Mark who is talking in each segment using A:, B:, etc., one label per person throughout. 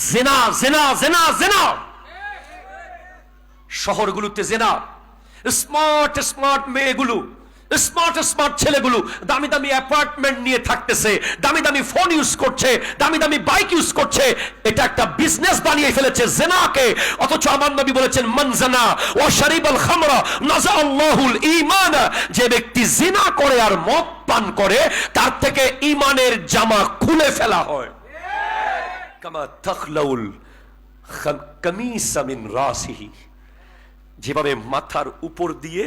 A: জেনা জেনা জেনা জেনা, শহরগুলোতে জেনা। স্মার্ট স্মার্ট মেয়েগুলো, স্মার্ট স্মার্ট ছেলেগুলো দামি দামি অ্যাপার্টমেন্ট নিয়ে থাকতেছে, দামি দামি ফোন ইউজ করছে, দামি দামি বাইক ইউজ করছে। এটা একটা বিজনেস বানিয়ে ফেলেছে জেনাকে। অথচ আমার নবী বলেছেন মান জানা ওয়া শারিবাল খামরা নাযা আল্লাহুল ঈমান, যে ব্যক্তি জিনা করে আর মদ পান করে তার থেকে ঈমানের জামা খুলে ফেলা হয়। কামা তাখলাউল কামিসা মিন রাসিহি, যেভাবে মাথার উপর দিয়ে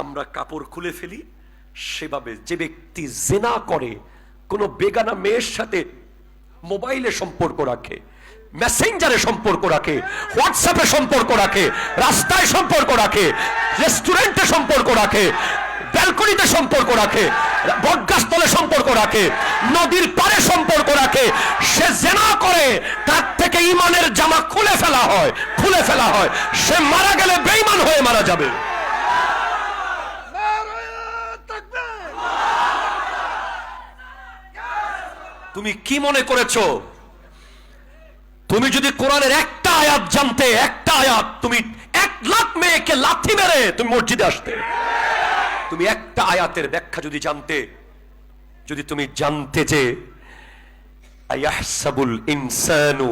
A: আমরা কাপড় খুলে ফেলি, সেভাবে যে ব্যক্তি জিনা করে, কোন বেগানা মেয়ের সাথে মোবাইলে সম্পর্ক রাখে, মেসেঞ্জারে সম্পর্ক রাখে, হোয়াটসঅ্যাপে সম্পর্ক রাখে, রাস্তায় সম্পর্ক রাখে, রেস্টুরেন্টে সম্পর্ক রাখে, ব্যালকনিতে সম্পর্ক রাখে, বটগাছতলে সম্পর্ক রাখে, নদীর পাড়ে সম্পর্ক রাখে, সে জিনা করে, তার থেকে ঈমানের জামা খুলে ফেলা হয়, খুলে ফেলা হয়। সে মারা গেলে বেঈমান হয়ে মারা যাবে। তুমি কি মনে করেছো? তুমি যদি কোরআনের একটা আয়াত জানতে, একটা আয়াত, তুমি 1 লাখ মেয়েকে লাথি মেরে তুমি মসজিদে আসতে। তুমি একটা আয়াতের ব্যাখ্যা যদি জানতে, যদি তুমি জানতে যে আয়াহসাবুল ইনসানু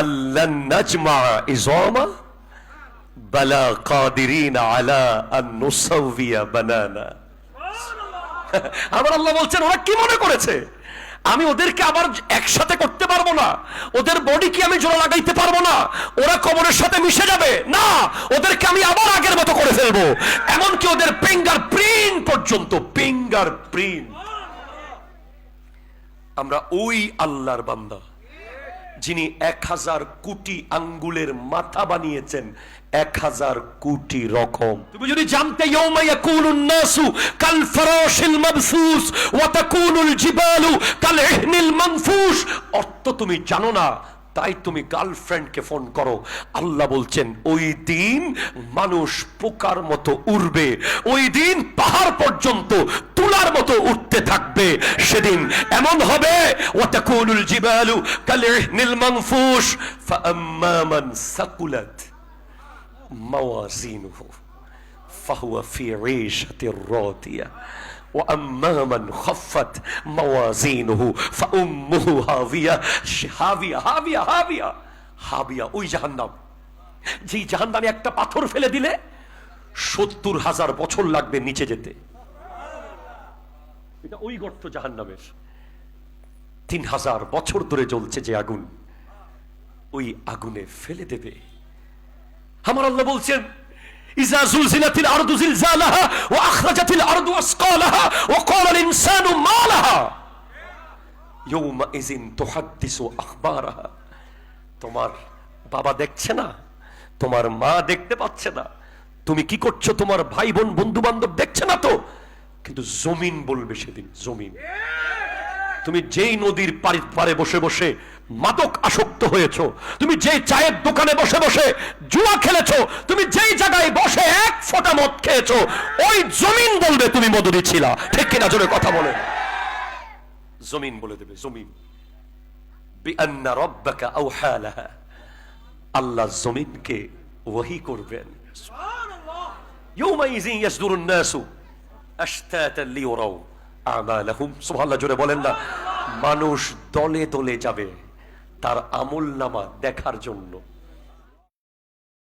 A: আল্লান নাজমা ইযামা বালা কাদিরিন আলা আন নুসাউবিয়া বানানা। আমার আল্লাহ বলছেন ওরা কি মনে করেছে আমি ওদেরকে আবার একসাথে করতে পারবো না, ওদের বডি কি আমি জোড়া লাগাইতে পারবো না, ওরা কবরের সাথে মিশে যাবে না, ওদেরকে আমি আবার আগের মতো করে ফেলবো। এমনকি ওদের ফিঙ্গার প্রিন্ট পর্যন্ত, ফিঙ্গার প্রিন্ট। আমরা ওই আল্লাহর বান্দা যিনি 1000 কোটি আঙ্গুলের মাথা বানিয়েছেন 1000 কোটি রকম। তুমি যদি জানতে ইয়াউমা ইয়াকুনুন নাসু কাল ফারাশিল মাবসুস ওয়া তাকুনুল জিবালু কাল ইহনিল মানফুস, অর্থ তুমি জানো না, তাই তুমি গার্লফ্রেন্ডকে ফোন করো। আল্লাহ বলছেন ওই দিন মানুষ পোকার মতো উড়বে, ওই দিন পাহাড় পর্যন্ত তুলার মতো উঠতে থাকবে। সেদিন এমন হবে ওয়াতাকুনুল জিবালু কালইহনিল মানফুস ফাআম্মা মান সাকুলাত মাওয়াজিনুহু ফাহুয়া ফি ঈশাতির রাদিয়া وأما من خفت موازينه فأمه هاوية هاوية هاوية هاوية هاوية ওই জাহান্নাম, যেই জাহান্নামে একটা পাথর ফেলে দিলে 70,000 বছর লাগবে নিচে যেতে। এটা ওই গর্ত জাহান্নামের, 3000 বছর ধরে জ্বলছে যে আগুন, ওই আগুনে ফেলে দেবে। আমার আল্লাহ বলছেন ইজা জুলজিলাতিল আরদু জিলজালাহা ওয়া আখরাজাতিল আরদু আসকালাহা ওয়া ক্বালাল ইনসানু মা লাহা ইয়াউমা ইযিন তুহাদ্দিসু আখবারাহা। তোমার বাবা দেখছে না, তোমার মা দেখতে পাচ্ছে না, তুমি কি করছো তোমার ভাই বোন বন্ধু বান্ধব দেখছে না তো, কিন্তু জমিন বলবে সেদিন। জমিন, তুমি যেই নদীর পাড়ে বসে বসে মাদক আসক্ত হয়েছো, তুমি যেই চায়ের দোকানে বসে বসে জুয়া খেলেছো, তুমি যেই জায়গায় বসে 1 ফোঁটা মদ খেয়েছো, ওই জমিন বলবে তুমি মদুরি ছিলা। ঠিক কিনা? জোরে কথা বলে। জমিন বলে দেবে, জমিন। বিআন্না রাব্বাকা আওহা লাহা, আল্লাহ জমিনকে ওহী করবেন। সুবহানাল্লাহ। ইয়াউমাইযিন ইয়াসদুরুন নাসু আশতাতান লিয়ারাউ আমালাহুম। সুবহানাল্লাহ, জোরে বলেন না। মানুষ দলে দলে যাবে তার আমলনামা দেখার জন্য।